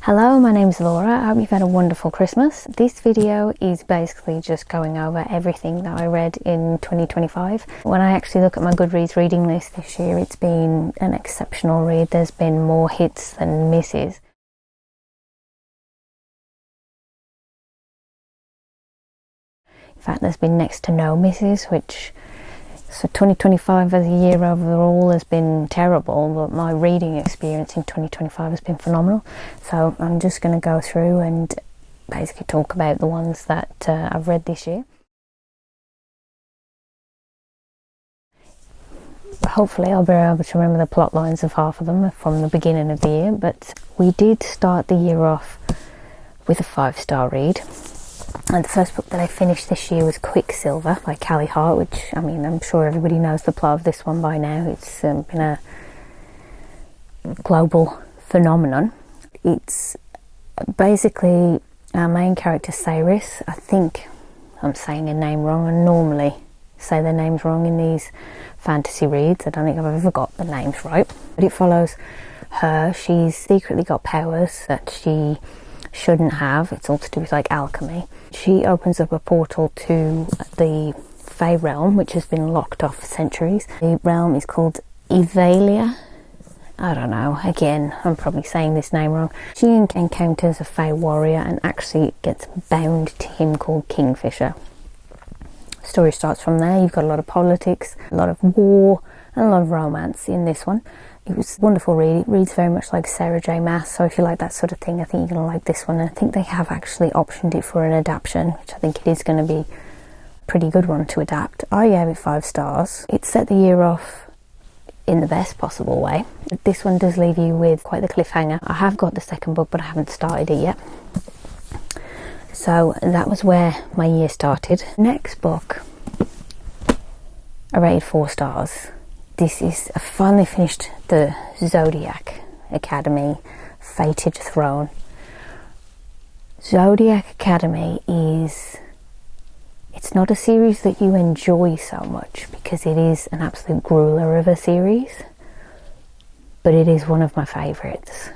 Hello, my name's Laura. I hope you've had a wonderful Christmas. This video is basically just going over everything that I read in 2025. When I actually look at my Goodreads reading list this year, it's been an exceptional read. There's been more hits than misses. In fact, there's been next to no misses, so 2025 as a year overall has been terrible, but my reading experience in 2025 has been phenomenal. So I'm just going to go through and basically talk about the ones that I've read this year. Hopefully I'll be able to remember the plot lines of half of them from the beginning of the year, but we did start the year off with a 5-star read. And the first book that I finished this year was Quicksilver by Callie, Hart, which, I mean, I'm sure everybody knows the plot of this one by now. It's been a global phenomenon. It's basically our main character, Cyrus. I think I'm saying her name wrong. I normally say their names wrong in these fantasy reads. I don't think I've ever got the names right. But it follows her. She's secretly got powers that she shouldn't have. It's all to do with like alchemy. She opens up a portal to the Fae realm, which has been locked off for centuries. The realm is called Evalia. I don't know, again, I'm probably saying this name wrong. She encounters a Fae warrior and actually gets bound to him called Kingfisher. Story starts from there. You've got a lot of politics, a lot of war, and a lot of romance in this one. It was a wonderful read. It reads very much like Sarah J. Maas, so if you like that sort of thing, I think you're going to like this one. And I think they have actually optioned it for an adaptation, which I think it is going to be a pretty good one to adapt. I gave it 5 stars. It set the year off in the best possible way. This one does leave you with quite the cliffhanger. I have got the second book, but I haven't started it yet. So that was where my year started. Next book, I rated 4 stars. This is, I finally finished the Zodiac Academy Fated Throne. Zodiac Academy it's not a series that you enjoy so much because it is an absolute grueler of a series, but it is one of my favourites.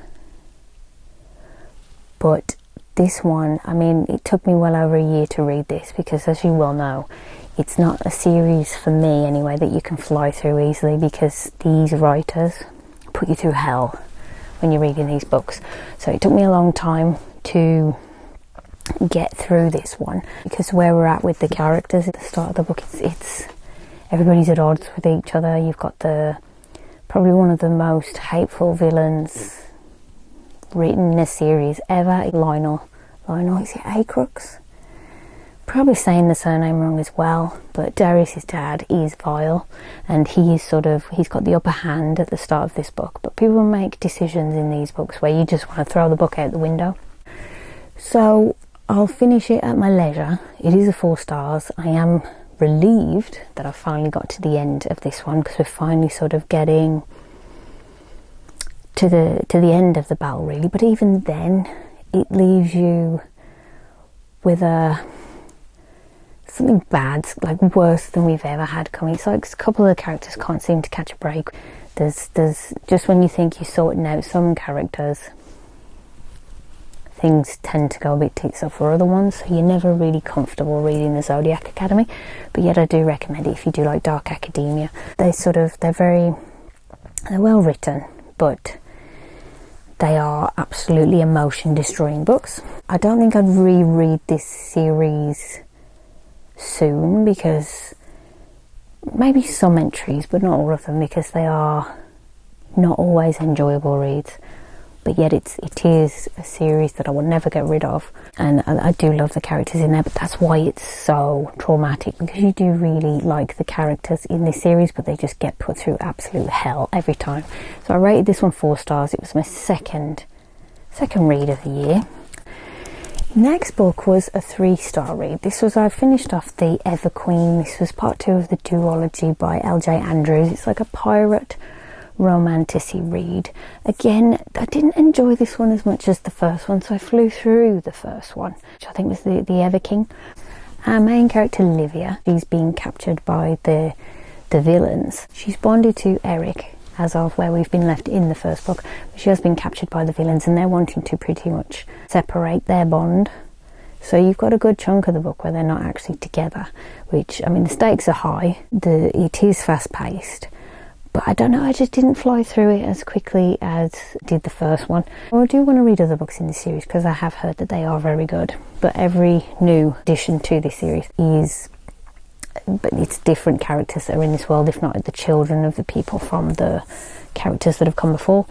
But this one, I mean, it took me well over a year to read this because, as you well know, it's not a series, for me anyway, that you can fly through easily because these writers put you through hell when you're reading these books. So it took me a long time to get through this one because where we're at with the characters at the start of the book, it's everybody's at odds with each other. You've got probably one of the most hateful villains written in a series ever, Lionel, is it Acrux? Probably saying the surname wrong as well, but Darius's dad is vile and he's got the upper hand at the start of this book, but people make decisions in these books where you just want to throw the book out the window. So I'll finish it at my leisure. It is a 4 stars. I am relieved that I finally got to the end of this one because we're finally sort of getting to the end of the battle really, but even then it leaves you with something bad, like worse than we've ever had coming. It's like a couple of the characters can't seem to catch a break. There's just when you think you're sorting out some characters, things tend to go a bit tits up for other ones, so you're never really comfortable reading the Zodiac Academy. But yet I do recommend it if you do like dark academia. They're well written, but they are absolutely emotion destroying books. I don't think I'd reread this series soon because maybe some entries, but not all of them, because they are not always enjoyable reads. But yet it is a series that I will never get rid of, and I do love the characters in there, but that's why it's so traumatic, because you do really like the characters in this series, but they just get put through absolute hell every time. So I rated this one 4 stars. It was my second read of the year. Next book was a 3-star read. I finished off the Ever Queen. This was part 2 of the duology by L.J. Andrews. It's like a pirate romantic-y read. Again, I didn't enjoy this one as much as the first one, so I flew through the first one, which I think was the Ever King. Our main character, Livia, she's being captured by the villains. She's bonded to Eric, as of where we've been left in the first book. But she has been captured by the villains, and they're wanting to pretty much separate their bond. So you've got a good chunk of the book where they're not actually together, which, I mean, the stakes are high, it is fast paced, but I don't know, I just didn't fly through it as quickly as did the first one. I do want to read other books in this series because I have heard that they are very good, but every new addition to this series but it's different characters that are in this world, if not the children of the people from the characters that have come before.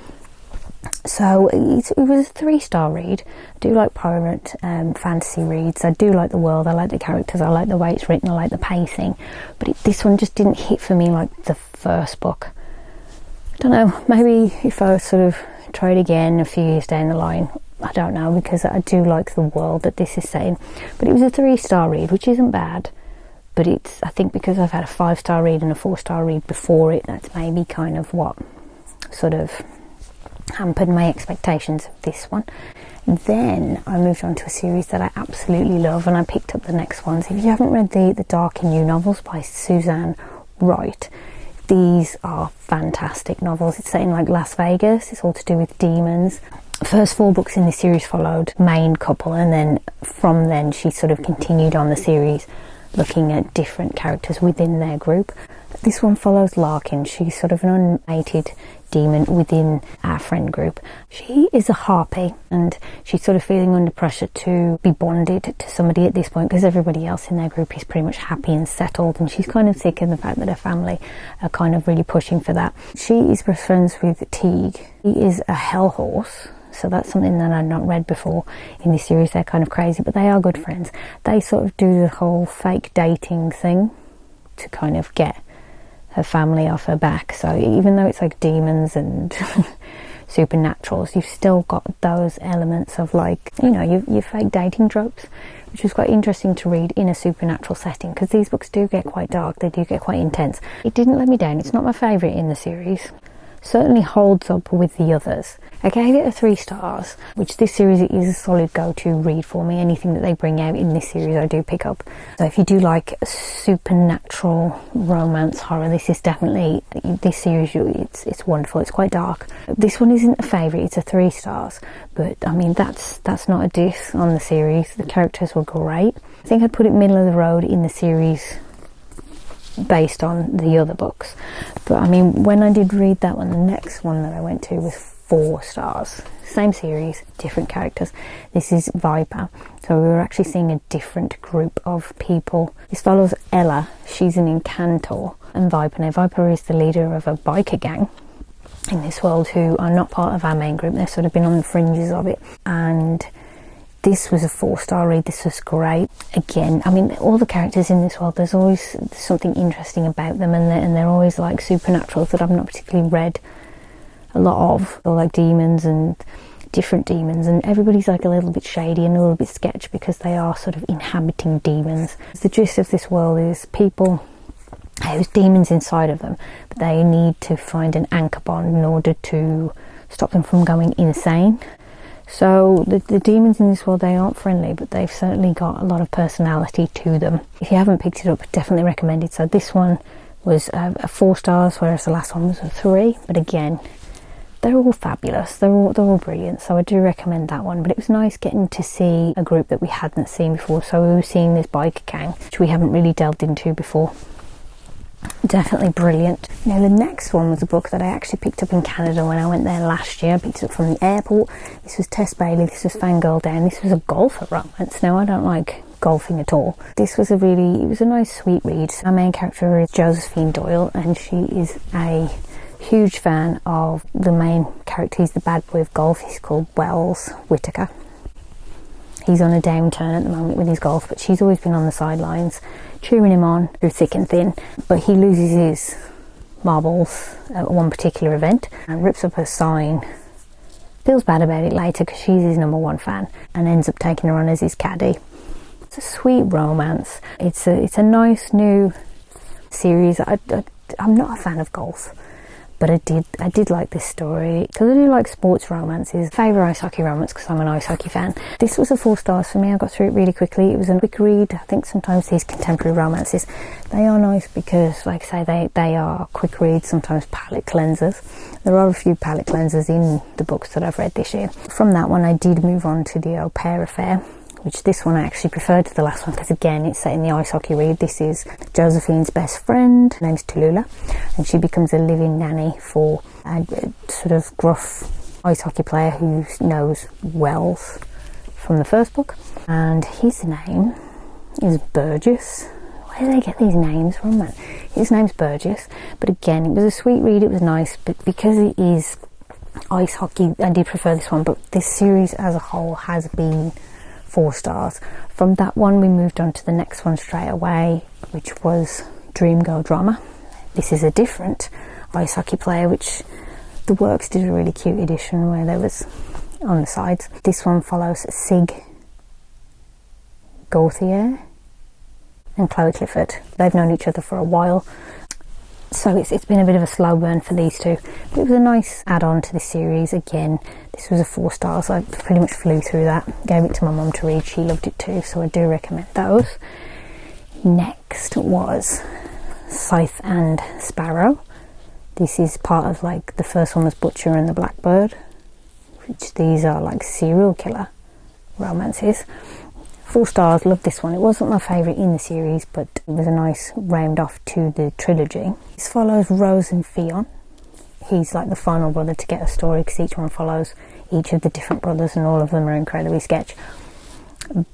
So it was a 3-star read. I do like pirate fantasy reads. I do like the world, I like the characters, I like the way it's written, I like the pacing, but this one just didn't hit for me like the first book. I don't know, maybe if I sort of tried again a few years down the line, I don't know, because I do like the world that this is set in. But it was a 3-star read, which isn't bad, but it's, I think because I've had a 5-star read and a 4-star read before it, that's maybe kind of what sort of hampered my expectations of this one. Then I moved on to a series that I absolutely love, and I picked up the next ones. If you haven't read the Dark and New novels by Suzanne Wright, these are fantastic novels. It's set in like Las Vegas, it's all to do with demons. The first 4 books in the series followed main couple, and then from then she sort of continued on the series looking at different characters within their group. This one follows Larkin. She's sort of an unmated demon within our friend group. She is a harpy, and she's sort of feeling under pressure to be bonded to somebody at this point because everybody else in their group is pretty much happy and settled, and she's kind of sick of the fact that her family are kind of really pushing for that. She is best friends with Teague. He is a hell horse, so that's something that I'd not read before in this series. They're kind of crazy, but they are good friends. They sort of do the whole fake dating thing to kind of get her family off her back. So even though it's like demons and supernaturals, you've still got those elements of, like, you know, your fake dating tropes, which was quite interesting to read in a supernatural setting, because these books do get quite dark, they do get quite intense. It didn't let me down. It's not my favourite in the series. Certainly holds up with the others. I gave it a 3 stars, which this series is a solid go-to read for me. Anything that they bring out in this series I do pick up. So if you do like supernatural romance horror, this is definitely, this series, it's wonderful. It's quite dark. This one isn't a favourite, it's a 3 stars, but I mean that's not a diss on the series. The characters were great. I think I'd put it middle of the road in the series based on the other books, but I mean, when I did read that one, the next one that I went to was 4 stars. Same series, different characters. This is Viper, so we were actually seeing a different group of people. This follows Ella. She's an incantor, and Viper. Now Viper is the leader of a biker gang in this world who are not part of our main group. They've sort of been on the fringes of it, and this was a 4-star read. This was great. Again, I mean, all the characters in this world, there's always something interesting about them, and they're always like supernaturals that I've not particularly read a lot of, or like demons and different demons, and everybody's like a little bit shady and a little bit sketch because they are sort of inhabiting demons. The gist of this world is people have demons inside of them, but they need to find an anchor bond in order to stop them from going insane. So the demons in this world, they aren't friendly, but they've certainly got a lot of personality to them. If you haven't picked it up, definitely recommend it. So this one was a 4 stars, whereas the last one was a 3. But again, they're all fabulous. They're all brilliant. So I do recommend that one. But it was nice getting to see a group that we hadn't seen before. So we were seeing this biker gang, which we haven't really delved into before. Definitely brilliant. Now the next one was a book that I actually picked up in Canada when I went there last year. I picked it up from the airport. This was Tess Bailey. This was Fangirl Down. This was a golfer romance. Now I don't like golfing at all. This was it was a nice sweet read. Our main character is Josephine Doyle, and she is a huge fan of the main character. He's the bad boy of golf. He's called Wells Whitaker. He's on a downturn at the moment with his golf, but she's always been on the sidelines cheering him on through thick and thin. But he loses his marbles at one particular event and rips up her sign, feels bad about it later because she's his #1 fan, and ends up taking her on as his caddy. It's a sweet romance. It's a nice new series. I'm not a fan of golf, But I did like this story because I do like sports romances. Favourite ice hockey romance because I'm an ice hockey fan. This was a 4 stars for me. I got through it really quickly. It was a quick read. I think sometimes these contemporary romances, they are nice because, like I say, they are quick reads, sometimes palate cleansers. There are a few palate cleansers in the books that I've read this year. From that one I did move on to the Au Pair Affair, which this one I actually preferred to the last one because again it's set in the ice hockey read. This is Josephine's best friend, her name's Tallulah, and she becomes a living nanny for a sort of gruff ice hockey player who knows Wells from the first book, and his name is Burgess. Where do they get these names from, man? His name's Burgess, but again it was a sweet read, it was nice, but because it is ice hockey I did prefer this one. But this series as a whole has been 4 stars. From that one we moved on to the next one straight away, which was Dream Girl Drama. This is a different ice hockey player, which the Works did a really cute edition where there was on the sides. This one follows Sig Gauthier and Chloe Clifford. They've known each other for a while, so it's been a bit of a slow burn for these two, but it was a nice add-on to the series. Again, this was a 4 stars. I pretty much flew through that, gave it to my mum to read, she loved it too, so I do recommend those. Next was Scythe and Sparrow. This is part of, like, the first one was Butcher and the Blackbird, which these are like serial killer romances. 4 stars, loved this one. It wasn't my favourite in the series, but it was a nice round off to the trilogy. This follows Rose and Fionn. He's like the final brother to get a story because each one follows each of the different brothers and all of them are incredibly sketch.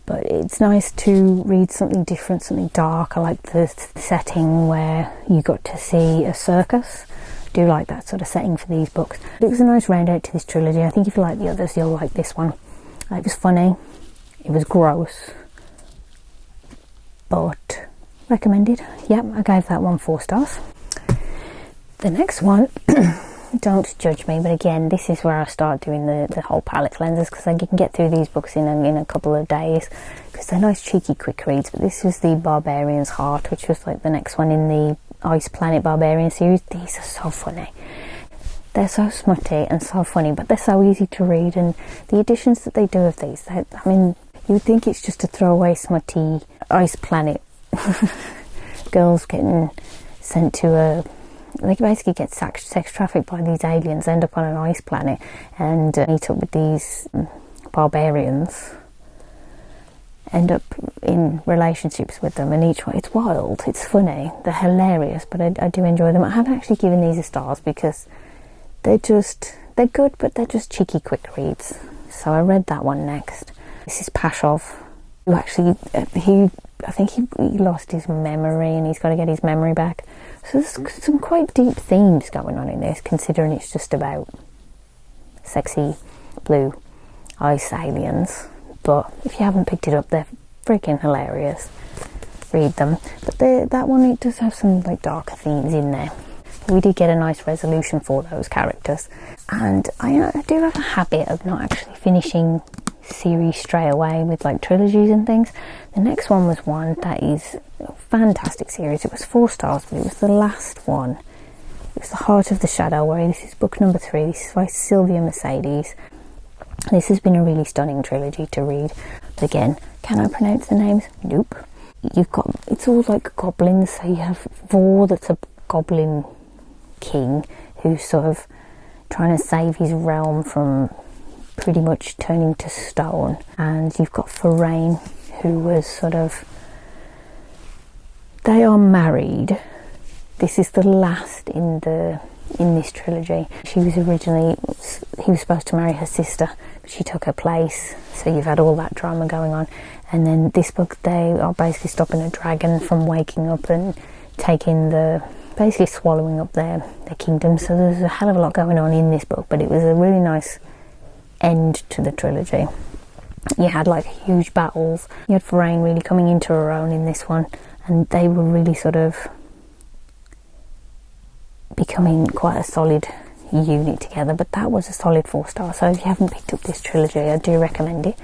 But it's nice to read something different, something dark. I like the setting where you got to see a circus. I do like that sort of setting for these books. It was a nice round out to this trilogy. I think if you like the others you'll like this one. It was funny. It was gross, but recommended. Yep, I gave that one 4 stars. The next one, don't judge me, but again, this is where I start doing the whole palette cleansers because I can get through these books in a couple of days because they're nice cheeky quick reads. But this was the Barbarian's Heart, which was like the next one in the Ice Planet Barbarian series. These are so funny. They're so smutty and so funny, but they're so easy to read, and the additions that they do of these, I mean, you would think it's just a throwaway smutty ice planet. Girls getting sent to they basically get sex trafficked by these aliens, end up on an ice planet and meet up with these barbarians, end up in relationships with them, and each one, it's wild, it's funny, they're hilarious, but I do enjoy them. I haven't actually given these a stars because they're good, but they're just cheeky quick reads. So I read that one next. This is Pashov, who actually, I think he lost his memory and he's got to get his memory back. So there's some quite deep themes going on in this, considering it's just about sexy blue ice aliens. But if you haven't picked it up, they're freaking hilarious. Read them. But that one, it does have some like darker themes in there. We did get a nice resolution for those characters. And I do have a habit of not actually finishing series straight away with like trilogies and things. The next one was one that is a fantastic series. It was 4 stars, but it was the last one. It was The Heart of the Shadow Warrior. This is book number 3. This is by Sylvia Mercedes. This has been a really stunning trilogy to read. But again, can I pronounce the names? Nope. It's all like goblins. So you have Vor, that's a goblin king who's sort of trying to save his realm from pretty much turning to stone, and you've got Forain, who was sort of, they are married. This is the last in this trilogy. He was supposed to marry her sister, but she took her place, so you've had all that drama going on. And then this book, they are basically stopping a dragon from waking up and basically swallowing up their kingdom. So there's a hell of a lot going on in this book, but it was a really nice end to the trilogy. You had like huge battles. You had Forain really coming into her own in this one, and they were really sort of becoming quite a solid unit together. But that was a solid 4 stars. So if you haven't picked up this trilogy, I do recommend it.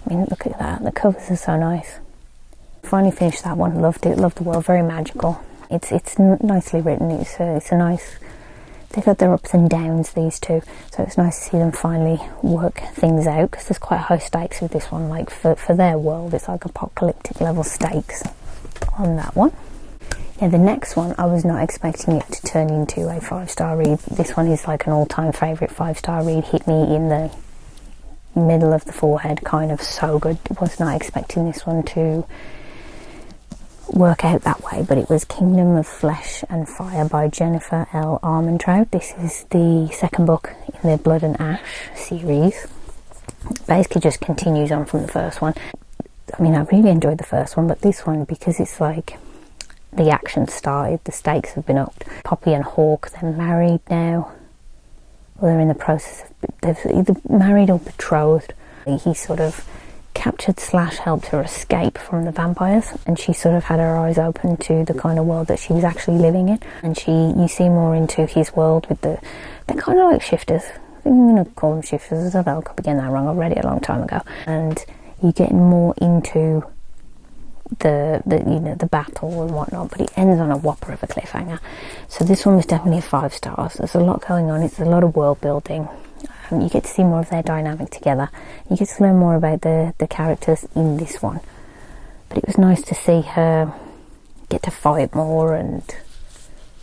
I mean, look at that, the covers are so nice. Finally finished that one, loved it, loved the world, very magical. It's nicely written. It's a nice they've got their ups and downs, these two, so it's nice to see them finally work things out, because there's quite high stakes with this one. Like for their world, it's like apocalyptic level stakes on that one. Yeah, the next one, I was not expecting it to turn into a 5-star read. This one is like an all-time favourite 5-star read. Hit me in the middle of the forehead, kind of, so good. Was not expecting this one to work out that way, but it was Kingdom of Flesh and Fire by Jennifer L. Armentrout. This is the second book in the Blood and Ash series. Basically just continues on from the first one. I mean, I really enjoyed the first one, but this one, because it's like the action started, the stakes have been upped. Poppy and Hawk, they're married now. Well, they're in the process of, they've either married or betrothed. He sort of captured / helped her escape from the vampires, and she sort of had her eyes open to the kind of world that she was actually living in. And you see more into his world with they're kind of like shifters. I think I'm going to call them shifters. I don't know, I could be getting that wrong. I read it a long time ago. And you're getting more into the battle and whatnot, but it ends on a whopper of a cliffhanger. So this one was definitely a 5 stars. There's a lot going on. It's a lot of world building. You get to see more of their dynamic together. You get to learn more about the characters in this one. But it was nice to see her get to fight more and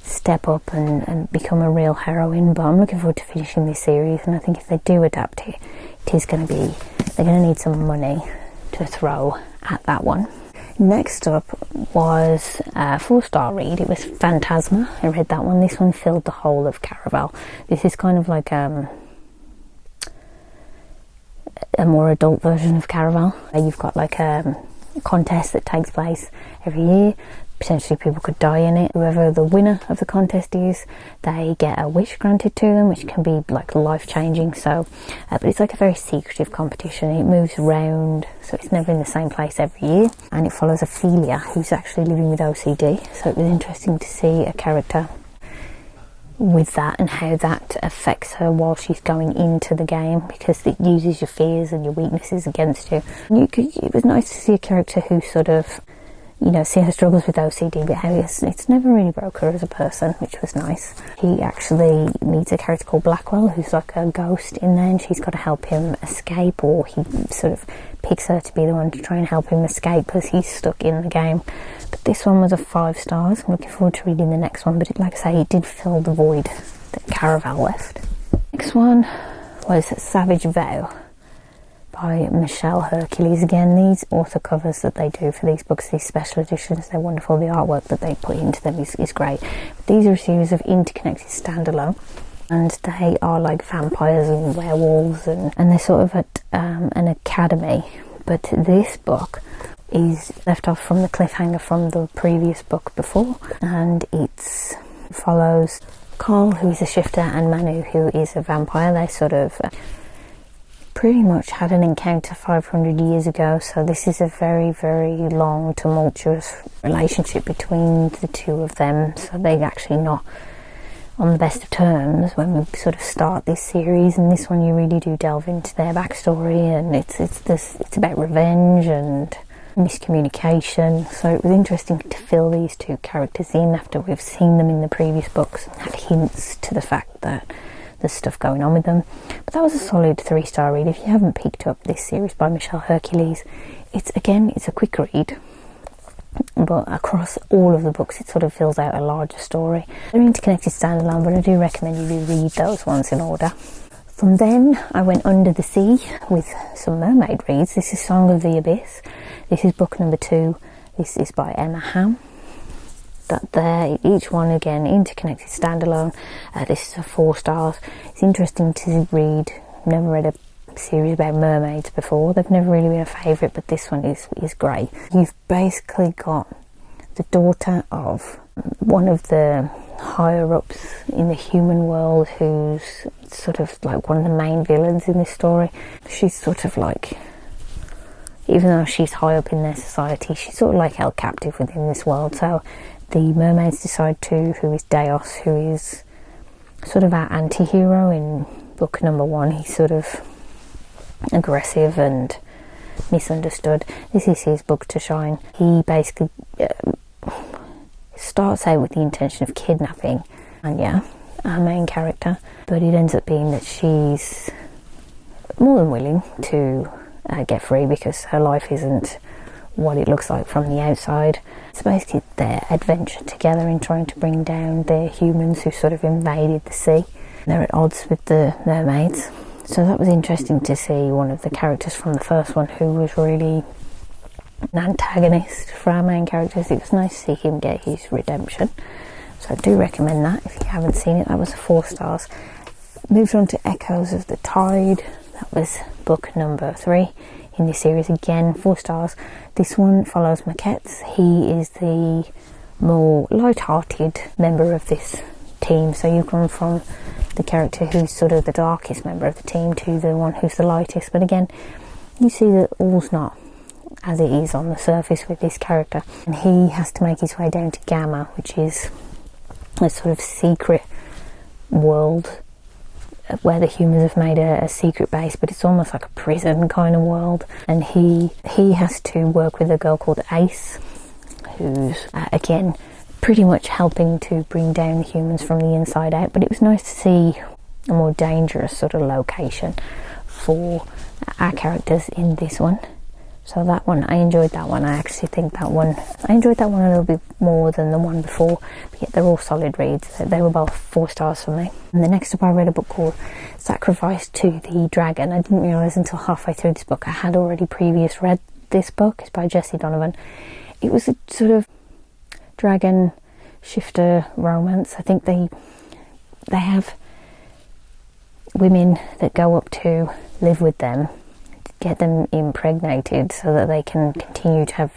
step up and become a real heroine. But I'm looking forward to finishing this series, and I think if they do adapt it, they're going to need some money to throw at that one. Next up was a 4-star read. It was Phantasma. I read that one. This one filled the whole of Caraval. This is kind of like a more adult version of Caraval. You've got like a contest that takes place every year. Potentially people could die in it. Whoever the winner of the contest is, they get a wish granted to them, which can be like life-changing. So but it's like a very secretive competition. It moves around, so it's never in the same place every year, and it follows Ophelia, who's actually living with OCD. So it was interesting to see a character with that and how that affects her while she's going into the game, because it uses your fears and your weaknesses against you. It was nice to see a character who sort of, see her struggles with OCD, but how it's never really broke her as a person, which was nice. He actually meets a character called Blackwell, who's like a ghost in there, and she's got to help him escape, or he sort of picks her to be the one to try and help him escape because he's stuck in the game. But this one was a 5 stars. I'm looking forward to reading the next one, but like I say, it did fill the void that Caraval left. Next one was Savage Vow by Michelle Hercules. Again, these author covers that they do for these books, these special editions, they're wonderful. The artwork that they put into them is great. But these are a series of interconnected standalone, and they are like vampires and werewolves, and they're sort of at an academy. But this book is left off from the cliffhanger from the previous book before, and it follows Carl, who is a shifter, and Manu, who is a vampire. They sort of pretty much had an encounter 500 years ago, so this is a very, very long, tumultuous relationship between the two of them. So they're actually not on the best of terms when we sort of start this series, and this one you really do delve into their backstory, and it's about revenge and miscommunication. So it was interesting to fill these two characters in after we've seen them in the previous books and had hints to the fact that there's stuff going on with them. But that was a solid 3-star read. If you haven't picked up this series by Michelle Hercules, it's a quick read, but across all of the books it sort of fills out a larger story. They're interconnected standalone, but I do recommend you do read those ones in order. From then I went under the sea with some mermaid reads. This is Song of the Abyss. This is book number 2. This is by Emma Hamm. Each one again interconnected standalone. This is a 4 stars. It's interesting to read. Never read a series about mermaids before. They've never really been a favourite, but this one is great. You've basically got the daughter of one of the higher ups in the human world, who's sort of like one of the main villains in this story. She's sort of like, even though she's high up in their society, she's sort of like held captive within this world. So the mermaids decide who is Deos, who is sort of our anti-hero in book number 1. He's sort of aggressive and misunderstood. This is his book to shine. He basically starts out with the intention of kidnapping Anya our main character, but it ends up being that she's more than willing to get free because her life isn't what it looks like from the outside. It's basically their adventure together in trying to bring down the humans who sort of invaded the sea. They're at odds with the mermaids, so that was interesting to see one of the characters from the first one who was really an antagonist for our main characters. It was nice to see him get his redemption, so I do recommend that if you haven't seen it. That was 4 stars. Moved on to Echoes of the Tide. That was book number 3 in this series. Again, 4 stars. This one follows Maquette's. He is the more light-hearted member of this team, so you come from the character who's sort of the darkest member of the team to the one who's the lightest. But again, you see that all's not as it is on the surface with this character, and he has to make his way down to Gamma, which is a sort of secret world where the humans have made a secret base, but it's almost like a prison kind of world. And he has to work with a girl called A.S.S, who's again pretty much helping to bring down the humans from the inside out. But it was nice to see a more dangerous sort of location for our characters in this one. So that one, I enjoyed that one. I actually think that one, I enjoyed that one a little bit more than the one before, but yet they're all solid reads. They were both 4 stars for me. And the next up, I read a book called Sacrifice to the Dragon. I didn't realise until halfway through this book I had already read this book. It's by Jessie Donovan. It was a sort of dragon shifter romance. I think they have women that go up to live with them, get them impregnated so that they can continue to have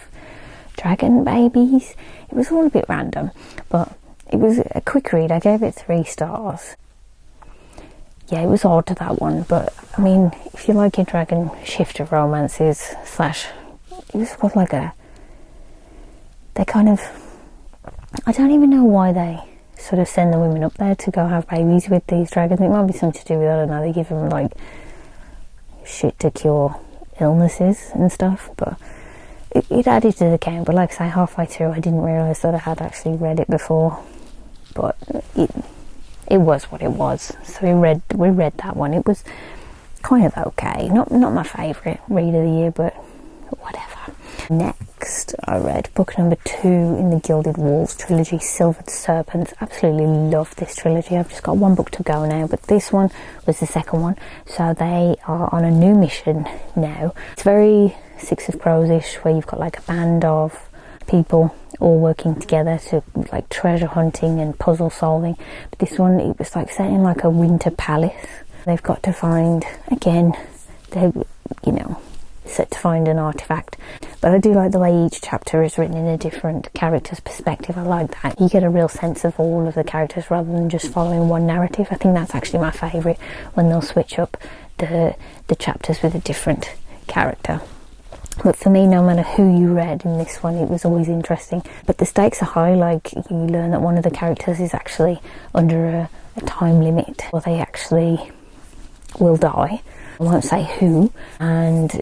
dragon babies. It was all a bit random, but it was a quick read. I gave it 3 stars. Yeah, it was odd, that one, but I mean, if you like your dragon shifter romances slash, it was sort of like they kind of, I don't even know why they sort of send the women up there to go have babies with these dragons. It might be something to do with, I don't know, they give them like shit to cure illnesses and stuff, but it added to the count. But like I say, halfway through I didn't realise that I had actually read it before, but it was what it was. So we read that one. It was kind of okay, not my favourite read of the year, but whatever. Next, I read book number 2 in the Gilded Walls trilogy, Silvered Serpents. Absolutely love this trilogy. I've just got 1 book to go now, but this one was the second one. So they are on a new mission now. It's very Six of Crows-ish, where you've got like a band of people all working together to like treasure hunting and puzzle solving. But this one, it was like set in like a winter palace. They've got to find, again, set to find an artifact. But I do like the way each chapter is written in a different character's perspective. I like that. You get a real sense of all of the characters rather than just following one narrative. I think that's actually my favourite, when they'll switch up the chapters with a different character. But for me, no matter who you read in this one, it was always interesting. But the stakes are high. Like, you learn that one of the characters is actually under a time limit, or they actually will die. I won't say who. And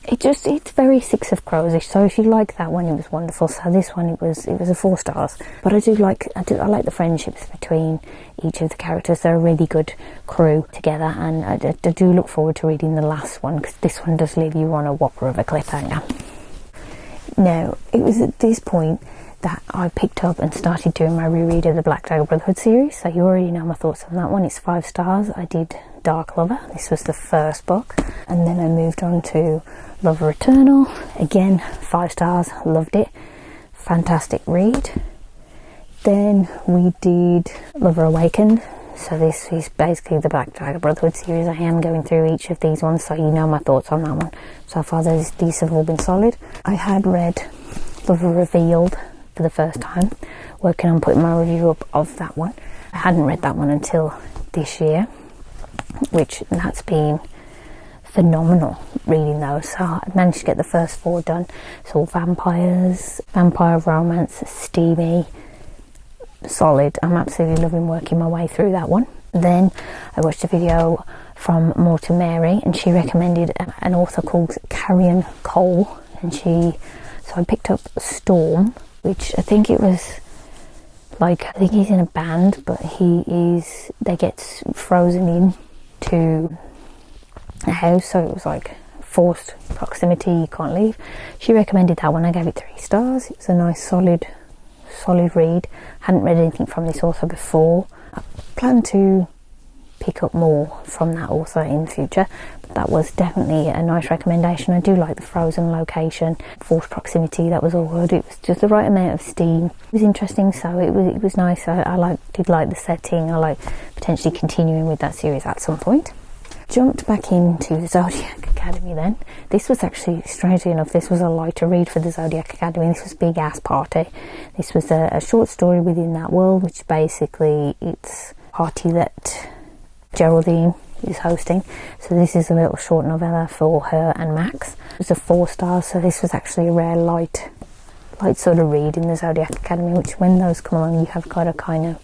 it's very Six of Crows-ish. So if you like that one, it was wonderful. So this one, it was a 4 stars. But I like the friendships between each of the characters. They're a really good crew together, and I do look forward to reading the last one, because this one does leave you on a whopper of a cliffhanger. Now, it was at this point that I picked up and started doing my reread of the Black Dagger Brotherhood series. So you already know my thoughts on that one. It's 5 stars. I did Dark Lover. This was the first book, and then I moved on to Lover Eternal. Again, 5 stars. Loved it. Fantastic read. Then we did Lover Awakened. So this is basically the Black Dagger Brotherhood series. I am going through each of these ones, so you know my thoughts on that one. So far, these have all been solid. I had read Lover Revealed for the first time, working on putting my review up of that one. I hadn't read that one until this year, which that's been phenomenal reading those. So I managed to get the first 4 done. It's all vampires, vampire romance, steamy, solid. I'm absolutely loving working my way through that one. Then I watched a video from Morton Mary, and she recommended an author called Carian and so I picked up Storm, which I think it was like, I think he's in a band, but they get frozen in to a house, so it was like forced proximity, you can't leave. She recommended that one. I gave it 3 stars. It was a nice solid read. Hadn't read anything from this author before. I plan to pick up more from that author in the future, but that was definitely a nice recommendation. I do like the frozen location, forced proximity, that was all good. It was just the right amount of steam. It was interesting, so it was nice. I did like the setting. I like potentially continuing with that series at some point. Jumped back into the Zodiac Academy then. This was actually, strangely enough, this was a lighter read for the Zodiac Academy. This was Big Ass Party. This was a short story within that world, which basically it's a party that Geraldine is hosting. So this is a little short novella for her and Max. It was a 4 stars, so this was actually a rare light sort of read in the Zodiac Academy, which when those come along you have got to kind of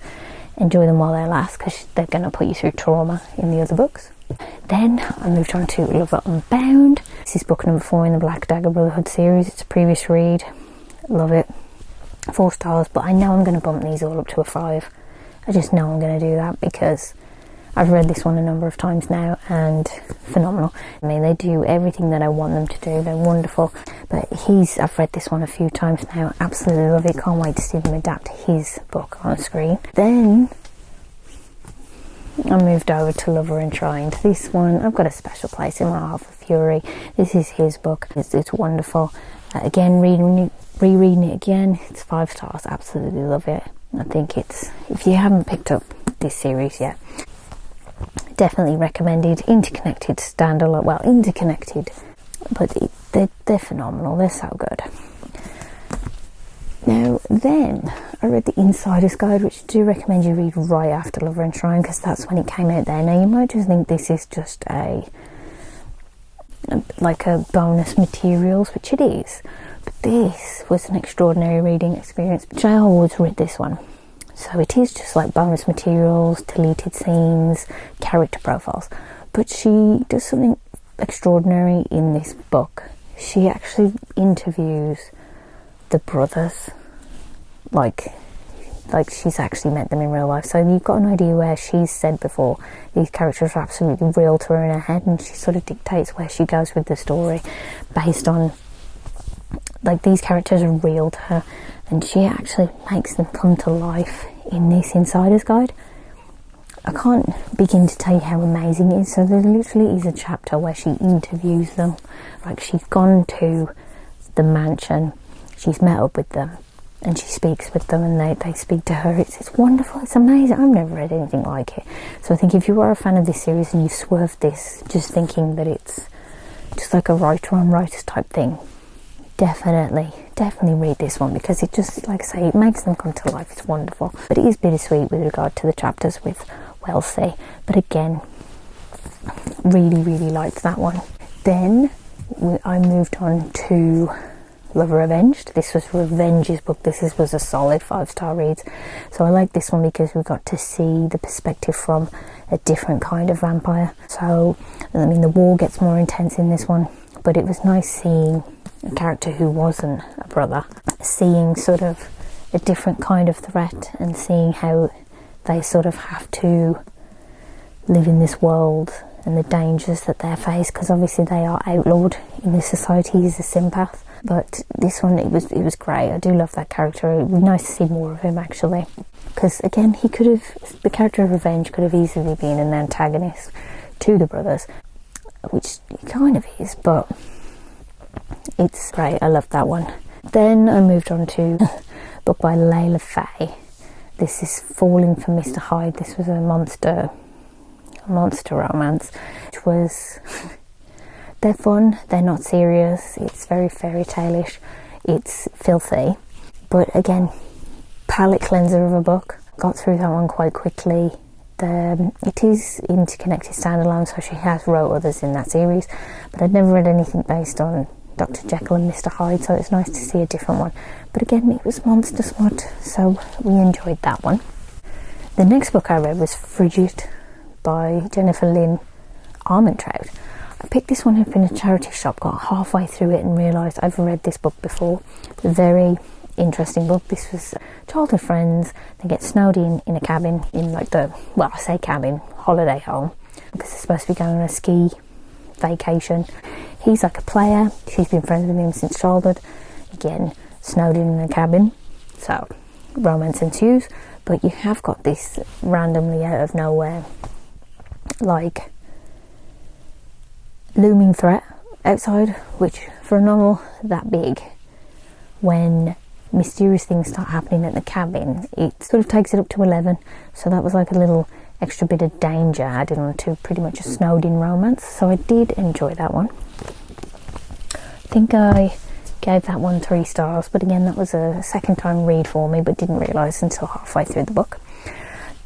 enjoy them while they last, because they're going to put you through trauma in the other books. Then I moved on to Lover Unbound. This is book number 4 in the Black Dagger Brotherhood series. It's a previous read. Love it. 4 stars, but I know I'm going to bump these all up to a 5. I just know I'm going to do that because I've read this one a number of times now, and phenomenal. I mean, they do everything that I want them to do. They're wonderful. But I've read this one a few times now. Absolutely love it. Can't wait to see them adapt his book on screen. Then I moved over to Lover Enshrined. This one, I've got a special place in my heart for Fury. This is his book. It's wonderful. Again, rereading it again, it's 5 stars. Absolutely love it. I think if you haven't picked up this series yet, definitely recommended. Interconnected standalone, well, interconnected, but they're phenomenal. They're so good. Now then, I read the Insider's Guide, which I do recommend you read right after Lover Enshrined, because that's when it came out there. Now you might just think this is just like a bonus materials, which it is, but this was an extraordinary reading experience. J.R. Ward's read this one, so it is just like bonus materials, deleted scenes, character profiles, but she does something extraordinary in this book. She actually interviews the brothers, like she's actually met them in real life, so you've got an idea where she's said before these characters are absolutely real to her in her head, and she sort of dictates where she goes with the story based on, like, these characters are real to her, and she actually makes them come to life in this Insider's Guide. I can't begin to tell you how amazing it is. So there literally is a chapter where she interviews them, like she's gone to the mansion, she's met up with them, and she speaks with them, and they speak to her. It's wonderful. It's amazing. I've never read anything like it. So I think if you are a fan of this series and you swerved this just thinking that it's just like a writer on writers type thing, definitely read this one, because it just, like I say, it makes them come to life. It's wonderful. But it is bittersweet with regard to the chapters with Wellesley. But again, really liked that one. Then I moved on to Lover Avenged. This was Revenge's book. This was a solid 5-star read. So I like this one because we got to see the perspective from a different kind of vampire. So, I mean, the war gets more intense in this one, but it was nice seeing a character who wasn't a brother, seeing sort of a different kind of threat, and seeing how they sort of have to live in this world and the dangers that they face, because obviously they are outlawed in this society. He's a sympath. But this one, it was great. I do love that character. It would be nice to see more of him, actually, because again, the character of Revenge could have easily been an antagonist to the brothers, which he kind of is, but it's great. I love that one. Then I moved on to a book by Layla Faye. This is Falling for Mr. Hyde. This was a monster romance, which was they're fun, they're not serious, it's very fairy tale-ish, it's filthy, but again, palate cleanser of a book. Got through that one quite quickly. It is interconnected standalone, so she has wrote others in that series, but I'd never read anything based on Dr. Jekyll and Mr. Hyde, so it's nice to see a different one. But again, it was monster smut, so we enjoyed that one. The next book I read was Frigid by Jennifer Lynn Armentrout. I picked this one up in a charity shop, got halfway through it and realised I've read this book before. Very interesting book. This was childhood friends. They get snowed in a cabin in like the, well, I say cabin, holiday home, because they're supposed to be going on a ski vacation. He's like a player. She's been friends with him since childhood. Again, snowed in a cabin. So romance ensues. But you have got this randomly out of nowhere, like, looming threat outside, which for a novel that big, when mysterious things start happening at the cabin, it sort of takes it up to 11. So that was like a little extra bit of danger added on to pretty much a snowed in romance. So I did enjoy that one. I think I gave that one 3 stars, but again, that was a second time read for me, but didn't realise until halfway through the book.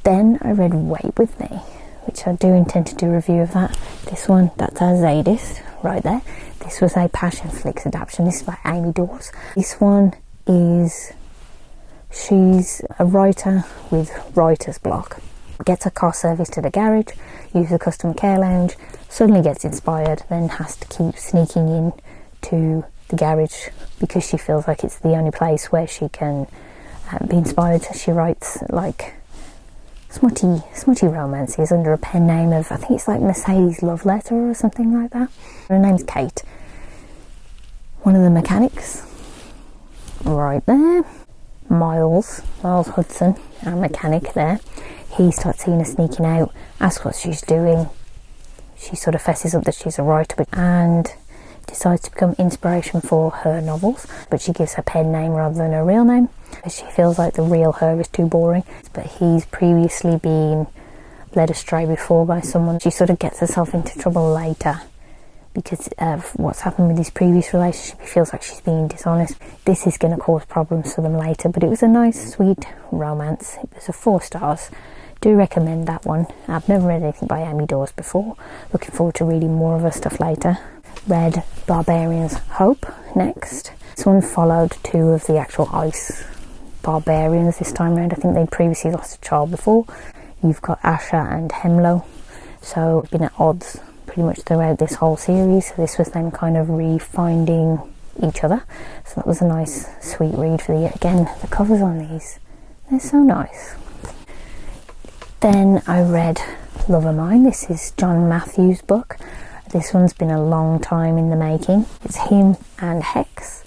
Then I read Wait With Me, which I do intend to do a review of that. This one, that's a sadist right there. This was a Passion Flicks adaptation. This is by Amy Dawes. This one is, she's a writer with writer's block. Gets a car service to the garage, uses a customer care lounge, suddenly gets inspired, then has to keep sneaking in to the garage because she feels like it's the only place where she can be inspired. She writes like smutty romances under a pen name of, I think it's like Mercedes Love Letter or something like that. Her name's Kate. One of the mechanics right there, Miles Hudson, our mechanic there, he starts seeing her sneaking out, asks what she's doing. She sort of fesses up that she's a writer and decides to become inspiration for her novels, but she gives her pen name rather than her real name. She feels like the real her is too boring, but he's previously been led astray before by someone. She sort of gets herself into trouble later because of what's happened with his previous relationship. He feels like she's being dishonest. This is going to cause problems for them later, but it was a nice, sweet romance. It was a 4 stars. Do recommend that one. I've never read anything by Amy Dawes before. Looking forward to reading more of her stuff later. Read Barbarian's Hope next. This one followed 2 of the actual ice barbarians this time around. I think they'd previously lost a child before. You've got Asha and Hemlo, so been at odds pretty much throughout this whole series. So this was them kind of re-finding each other. So that was a nice, sweet read for the year. Again, the covers on these, they're so nice. Then I read Love of Mine. This is John Matthews' book. This one's been a long time in the making. It's him and Hex.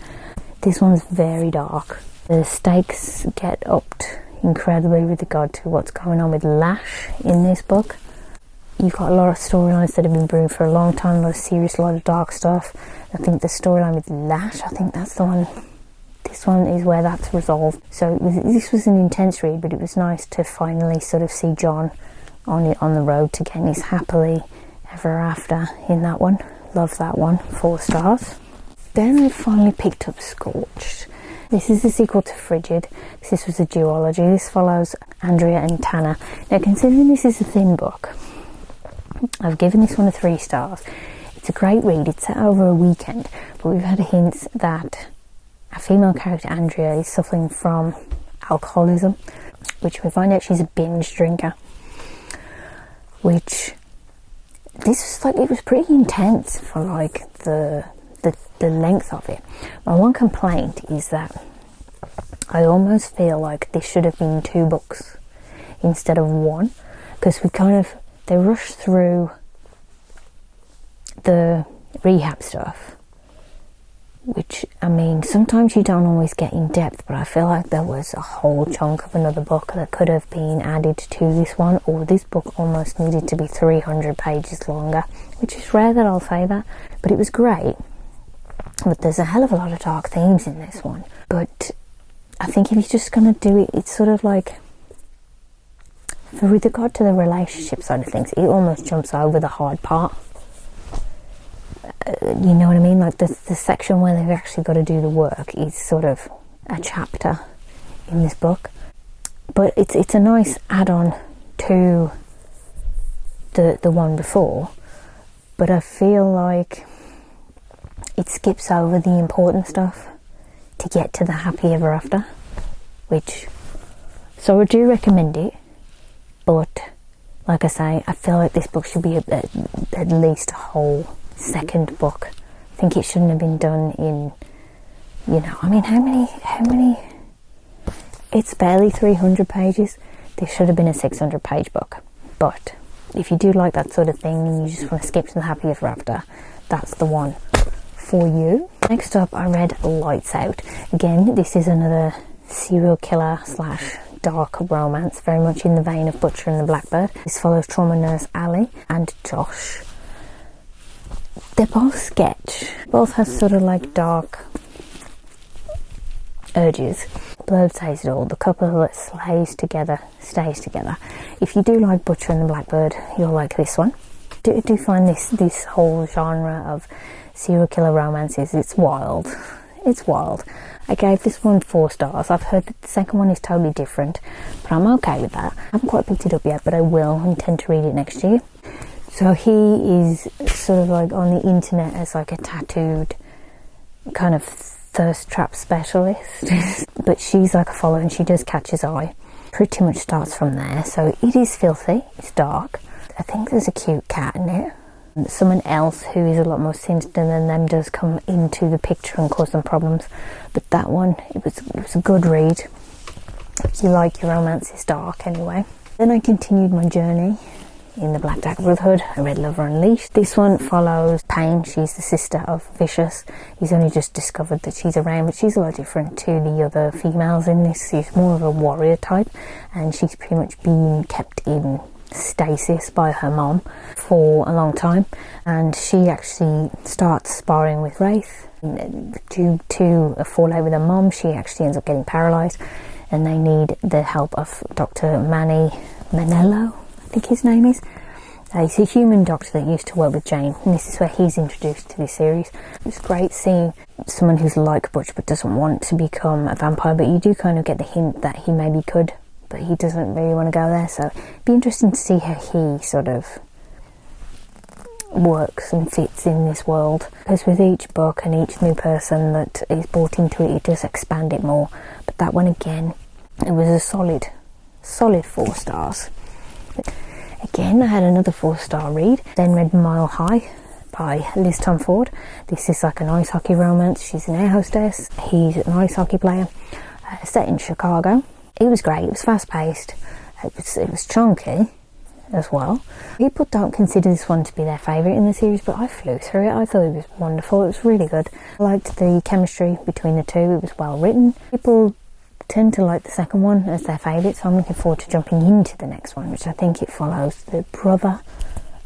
This one's very dark. The stakes get upped incredibly with regard to what's going on with Lash in this book. You've got a lot of storylines that have been brewing for a long time, a lot of serious, a lot of dark stuff. I think the storyline with Lash, I think that's the one. This one is where that's resolved. So this was an intense read, but it was nice to finally sort of see John on the road to getting his happily ever after in that one. Love that one. 4 stars. Then I finally picked up Scorched. This is the sequel to Frigid. This was a duology. This follows Andrea and Tanner. Now, considering this is a thin book, I've given this one a 3 stars. It's a great read. It's set over a weekend, but we've had hints that a female character, Andrea, is suffering from alcoholism, which we find out she's a binge drinker, which this was like, it was pretty intense for like the length of it. My one complaint is that I almost feel like this should have been 2 books instead of 1, because they rushed through the rehab stuff, which, I mean, sometimes you don't always get in depth, but I feel like there was a whole chunk of another book that could have been added to this one, or this book almost needed to be 300 pages longer, which is rare that I'll say that, but it was great. But there's a hell of a lot of dark themes in this one. But I think if you're just going to do it, it's sort of like, with regard to the relationship side of things, it almost jumps over the hard part. You know what I mean? Like the section where they've actually got to do the work is sort of a chapter in this book. But it's a nice add-on to the one before. But I feel like it skips over the important stuff to get to the happy ever after, so I do recommend it, but like I say, I feel like this book should be at least a whole second book. I think it shouldn't have been done in, I mean, how many It's barely 300 pages. This should have been a 600 page book. But if you do like that sort of thing and you just want to skip to the happiest after, that's the one for you. Next up, I read Lights Out. Again, this is another serial killer / dark romance, very much in the vein of Butcher and the Blackbird. This follows trauma nurse Ali and Josh. They're both sketch. Both have sort of like dark urges. Blurb says it all. The couple that stays together. If you do like Butcher and the Blackbird, you'll like this one. I do find this whole genre of serial killer romances, it's wild. It's wild. I gave this one 4 stars. I've heard that the second one is totally different, but I'm okay with that. I haven't quite picked it up yet, but I will intend to read it next year. So he is sort of like on the internet as like a tattooed kind of thirst trap specialist. But she's like a follower and she does catch his eye. Pretty much starts from there. So it is filthy, it's dark. I think there's a cute cat in it. Someone else who is a lot more sinister than them does come into the picture and cause them problems. But that one, it was a good read. If you like your romances dark anyway. Then I continued my journey in the Black Jack Brotherhood. I read Lover Unleashed. This one follows Pain. She's the sister of Vicious. He's only just discovered that she's around, but she's a lot different to the other females in this. She's more of a warrior type, and she's pretty much been kept in stasis by her mom for a long time, and she actually starts sparring with Wright. Due to a fallout with her mom, she actually ends up getting paralysed, and they need the help of Dr. Manny Manello, I think his name is. He's a human doctor that used to work with Jane, and this is where he's introduced to this series. It's great seeing someone who's like Butch but doesn't want to become a vampire, but you do kind of get the hint that he maybe could, but he doesn't really want to go there. So it'd be interesting to see how he sort of works and fits in this world, because with each book and each new person that is brought into it, it does expand it more. But that one, again, it was a solid 4 stars. Again, I had another 4-star read. Then read Mile High by Liz Tom Ford. This is like an ice hockey romance. She's an air hostess, he's an ice hockey player, set in Chicago. It was great. It was fast paced. It was chunky as well. People don't consider this one to be their favourite in the series, but I flew through it. I thought it was wonderful. It was really good. I liked the chemistry between the two. It was well written. People tend to like the second one as their favourite, so I'm looking forward to jumping into the next one, which I think it follows the brother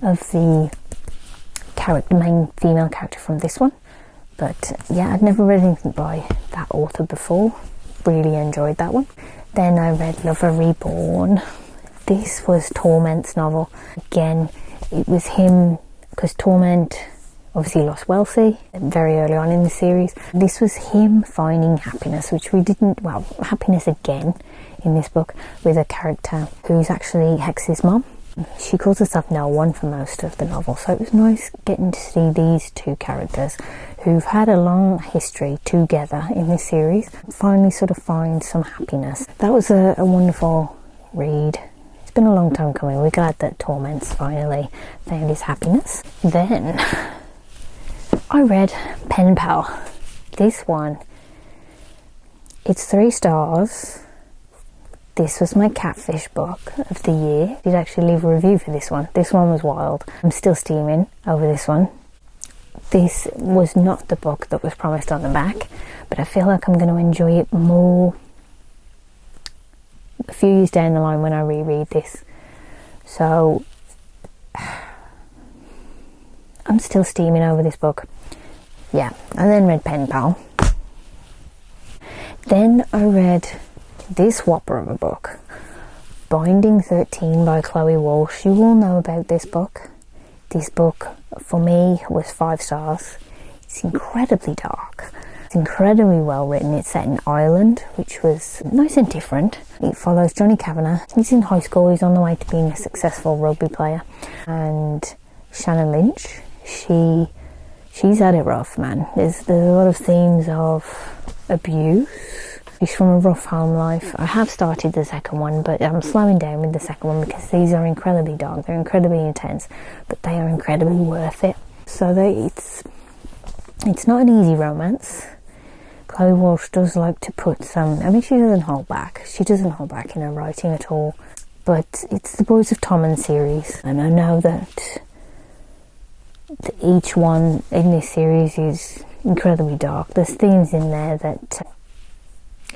of the main female character from this one. But yeah, I'd never read anything by that author before. Really enjoyed that one. Then I read Lover Reborn. This was Torment's novel. Again, it was him, because Torment obviously lost Wellesley very early on in the series. This was him finding happiness, which we didn't, well, happiness again in this book, with a character who's actually Hex's mom. She calls herself No One for most of the novel, so it was nice getting to see these two characters who've had a long history together in this series finally sort of find some happiness. That was a wonderful read. It's been a long time coming. We're glad that Torment's finally found his happiness. Then I read Pen Pal. This one, it's 3 stars. This was my catfish book of the year. I did actually leave a review for this one. This one was wild. I'm still steaming over this one. This was not the book that was promised on the back, but I feel like I'm going to enjoy it more a few years down the line when I reread this. So I'm still steaming over this book. Yeah, I then read Pen Pal. Then I read this whopper of a book, Binding 13 by Chloe Walsh. You all know about this book. This book, for me, was 5 stars. It's incredibly dark. It's incredibly well written. It's set in Ireland, which was nice and different. It follows Johnny Kavanagh. He's in high school. He's on the way to being a successful rugby player. And Shannon Lynch, she's had it rough, man. There's a lot of themes of abuse. She's from a rough home life. I have started the second one, but I'm slowing down with the second one because these are incredibly dark. They're incredibly intense, but they are incredibly worth it. So it's not an easy romance. Chloe Walsh does like to put some, I mean, she doesn't hold back in her writing at all, but it's the Boys of Tommen series, and I know that each one in this series is incredibly dark. There's themes in there that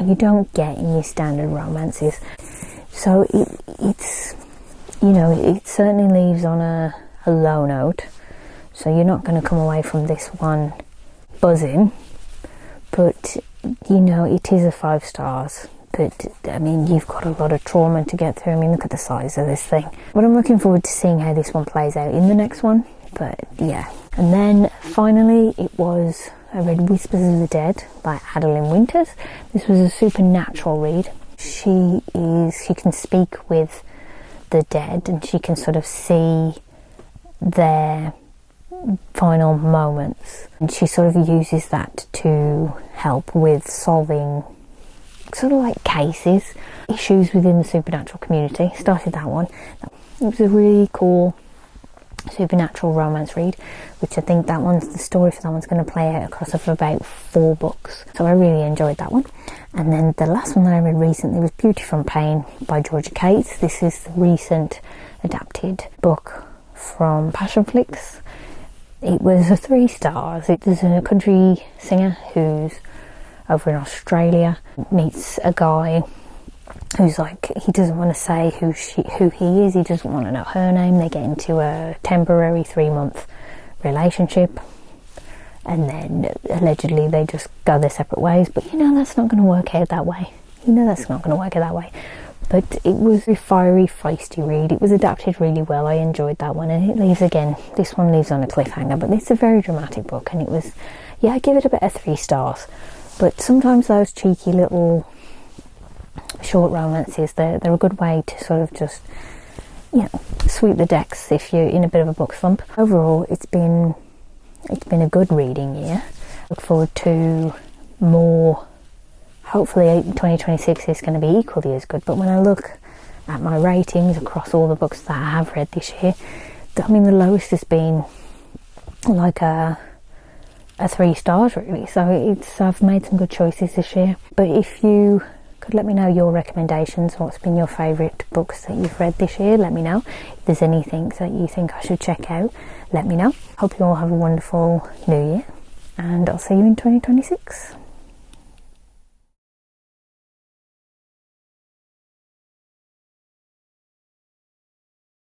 you don't get in your standard romances, so it's, you know, it certainly leaves on a low note, so you're not going to come away from this one buzzing, but you know, it is a 5 stars. But I mean, you've got a lot of trauma to get through. I mean, look at the size of this thing. But I'm looking forward to seeing how this one plays out in the next one. But yeah. And then finally I read Whispers of the Dead by Adeline Winters. This was a supernatural read. She can speak with the dead, and she can sort of see their final moments, and she sort of uses that to help with solving sort of like cases, issues within the supernatural community. Started that one. It was a really cool supernatural romance read, which I think the story for that one's going to play out across of about 4 books, so I really enjoyed that one. And then the last one that I read recently was Beauty from Pain by Georgia Cates. This is the recent adapted book from Passionflix. It was a 3 stars. There's a country singer who's over in Australia, meets a guy who's like, he doesn't want to say who he is, he doesn't want to know her name. They get into a temporary 3-month relationship, and then allegedly they just go their separate ways, but you know that's not going to work out that way. But it was a fiery, feisty read. It was adapted really well. I enjoyed that one, and this one leaves on a cliffhanger, but it's a very dramatic book, and it was, yeah, I give it about a 3 stars. But sometimes those cheeky little short romances, they're a good way to sort of just, you know, sweep the decks if you're in a bit of a book slump. Overall, it's been a good reading year. Look forward to more. Hopefully 2026 is going to be equally as good, but when I look at my ratings across all the books that I have read this year, I mean, the lowest has been like a 3 stars really, so I've made some good choices this year. But if you could let me know your recommendations, what's been your favourite books that you've read this year, let me know. If there's anything that you think I should check out, let me know. Hope you all have a wonderful new year, and I'll see you in 2026.